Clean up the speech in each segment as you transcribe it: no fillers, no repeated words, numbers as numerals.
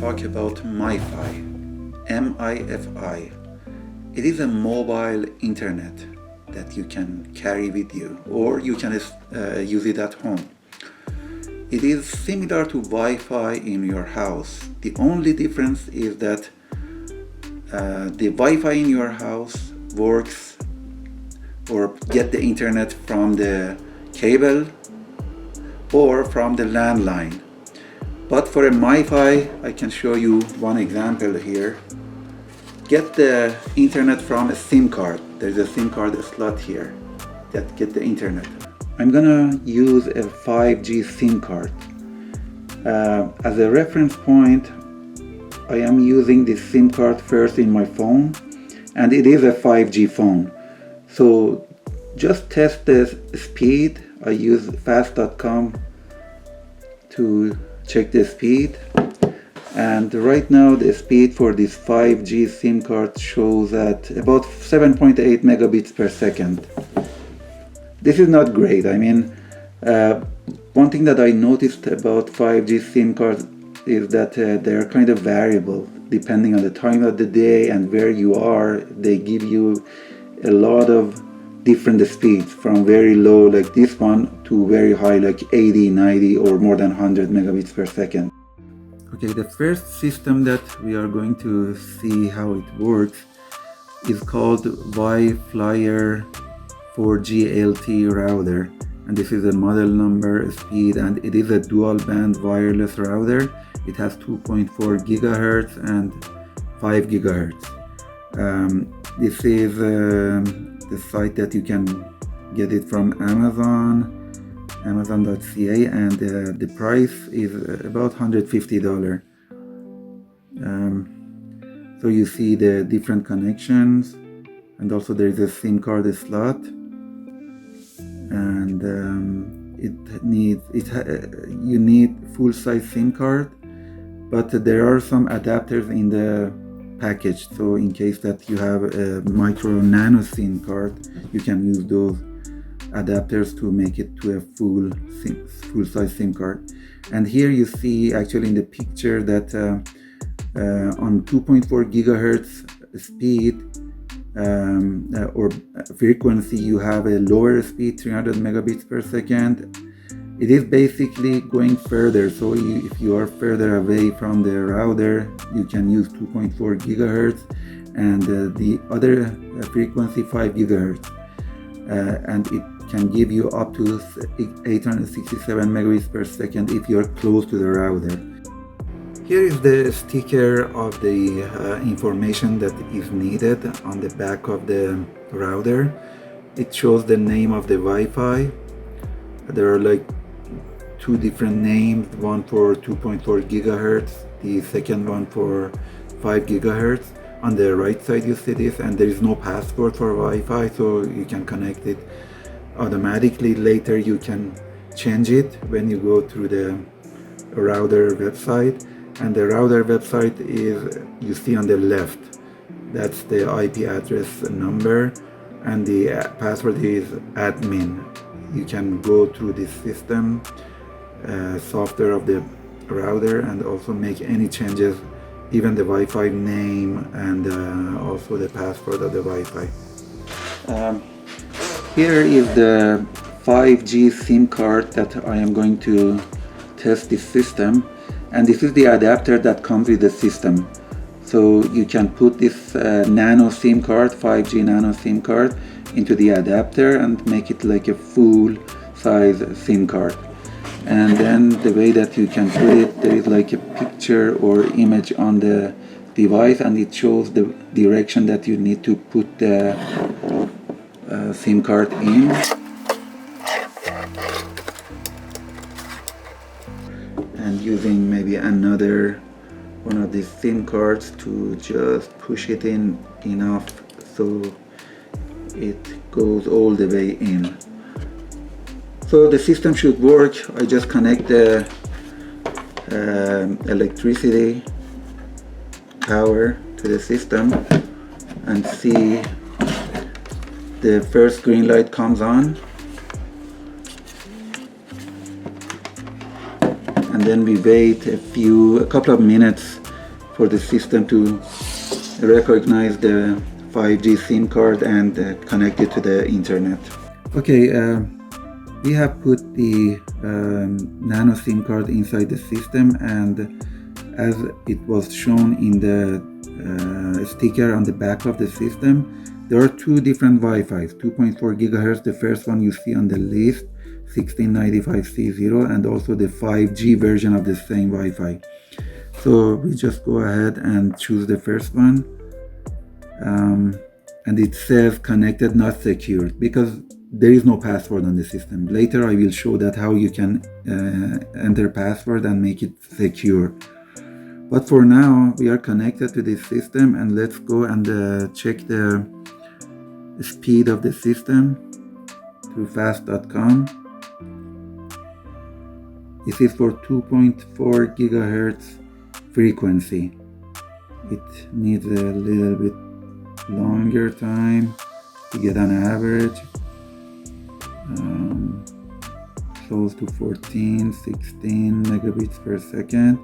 talk about MIFI, M-I-F-I. It is a mobile internet that you can carry with you, or you can use it at home. It is similar to Wi-Fi in your house. The only difference is that the Wi-Fi in your house works or get the internet from the cable or from the landline. But for a MIFI, I can show you one example here. Get the internet from a SIM card. There's a SIM card slot here that get the internet. I'm gonna use a 5G SIM card. As a reference point, I am using this SIM card first in my phone, and it is a 5G phone. So just test the speed. I use fast.com to check the speed, and right now the speed for this 5G SIM card shows at about 7.8 megabits per second. This is not great. I mean, one thing that I noticed about 5G SIM cards is that they're kind of variable depending on the time of the day and where you are. They give you a lot of different speeds, from very low like this one to very high like 80, 90 or more than 100 megabits per second. Okay, the first system that we are going to see how it works is called Wi-Fi 4G LTE router, and this is a model number, speed, and it is a dual band wireless router. It has 2.4 gigahertz and 5 gigahertz. This is the site that you can get it from amazon.ca, and the price is about $150. So you see the different connections, and also there is a SIM card slot, and you need full-size SIM card, but there are some adapters in the package, so in case that you have a micro nano SIM card, you can use those adapters to make it to a full-size SIM card. And here you see actually in the picture that on 2.4 gigahertz speed or frequency, you have a lower speed, 300 megabits per second. It is basically going further, so if you are further away from the router, you can use 2.4 gigahertz, and the other frequency 5 gigahertz, and it can give you up to 867 megabits per second if you are close to the router. Here is the sticker of the information that is needed on the back of the router. It shows the name of the Wi-Fi. There are like two different names, one for 2.4 gigahertz, the second one for 5 gigahertz. On the right side you see this, and there is no password for Wi-Fi, so you can connect it automatically. Later you can change it when you go through the router website, and the router website is, you see on the left, that's the IP address number, and the password is admin. You can go through this system software of the router and also make any changes, even the Wi-Fi name and also the password of the Wi-Fi. Here is the 5G SIM card that I am going to test this system, and this is the adapter that comes with the system. So you can put this nano SIM card, 5G nano SIM card, into the adapter and make it like a full size SIM card. And then the way that you can put it, there is like a picture or image on the device, and it shows the direction that you need to put the SIM card in. And using maybe another one of these SIM cards to just push it in enough so it goes all the way in. So the system should work. I just connect the electricity power to the system and see the first green light comes on, and then we wait a couple of minutes for the system to recognize the 5G SIM card and connect it to the internet. Okay, we have put the nano SIM card inside the system, and as it was shown in the sticker on the back of the system, there are two different Wi-Fi's, 2.4 gigahertz, the first one you see on the list, 1695C0, and also the 5G version of the same Wi-Fi. So we just go ahead and choose the first one, and it says connected, not secured, because there is no password on the system. Later I will show that how you can enter password and make it secure. But for now, we are connected to this system, and let's go and check the speed of the system through fast.com. This is for 2.4 gigahertz frequency. It needs a little bit longer time to get an average. Close to 14, 16 megabits per second.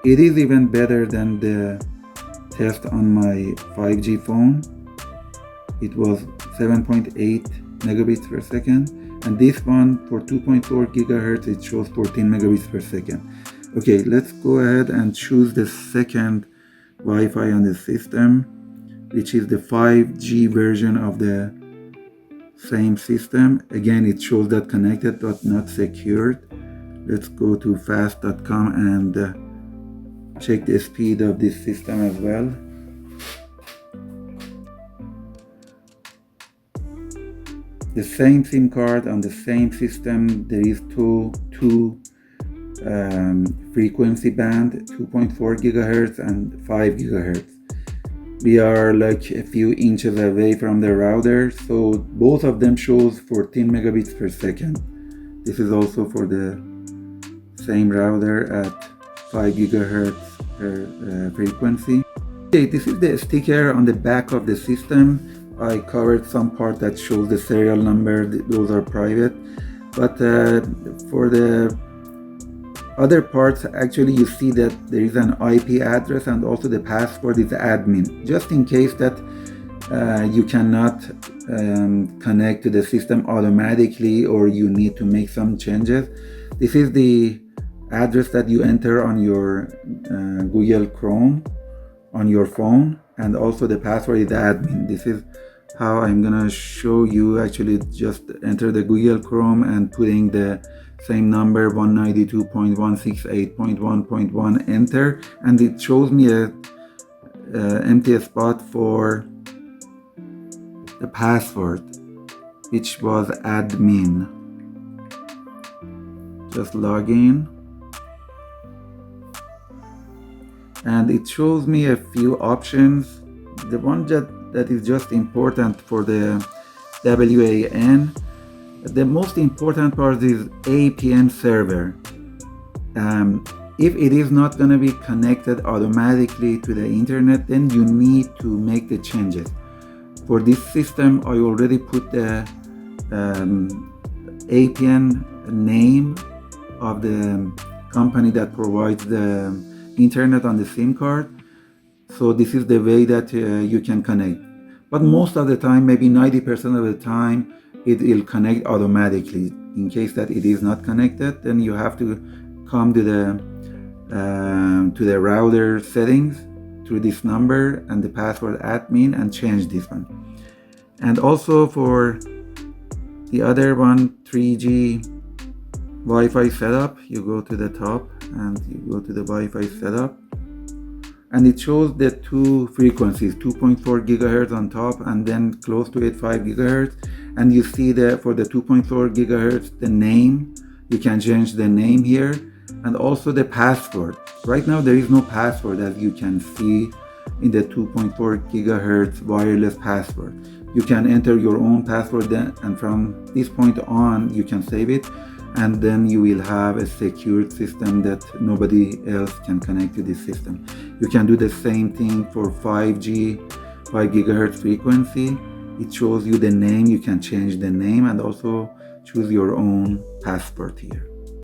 It is even better than the test on my 5G phone. It was 7.8 megabits per second, and this one for 2.4 gigahertz it shows 14 megabits per second. Okay, let's go ahead and choose the second Wi-Fi on the system, which is the 5G version of the same system. Again, it shows that connected but not secured. Let's go to fast.com and check the speed of this system as well. The same SIM card on the same system, there is two frequency band, 2.4 gigahertz and 5 gigahertz. We are like a few inches away from the router, so both of them shows 14 megabits per second. This is also for the same router at 5 gigahertz frequency. Okay, this is the sticker on the back of the system. I covered some part that shows the serial number, those are private, but for the other parts, actually you see that there is an IP address and also the password is admin, just in case that you cannot connect to the system automatically or you need to make some changes. This is the address that you enter on your Google Chrome on your phone, and also the password is admin. This is how I'm gonna show you. Actually, just enter the Google Chrome and putting the same number 192.168.1.1, enter, and it shows me a empty spot for the password, which was admin. Just log in, and it shows me a few options. The one that is just important for the WAN, the most important part is APN server. If it is not going to be connected automatically to the internet, then you need to make the changes. For this system, I already put the APN name of the company that provides the internet on the SIM card. So this is the way that you can connect. But most of the time, maybe 90% of the time, it will connect automatically. In case that it is not connected, then you have to come to the router settings through this number and the password admin and change this one. And also for the other one, 3G Wi-Fi setup, you go to the top and you go to the Wi-Fi setup, and it shows the two frequencies, 2.4 gigahertz on top and then close to it 5 gigahertz. And you see that for the 2.4 gigahertz, the name, you can change the name here, and also the password. Right now there is no password, as you can see in the 2.4 gigahertz wireless password. You can enter your own password then, and from this point on you can save it, and then you will have a secured system that nobody else can connect to this system. You can do the same thing for 5G, 5 gigahertz frequency. It shows you the name, you can change the name and also choose your own password here.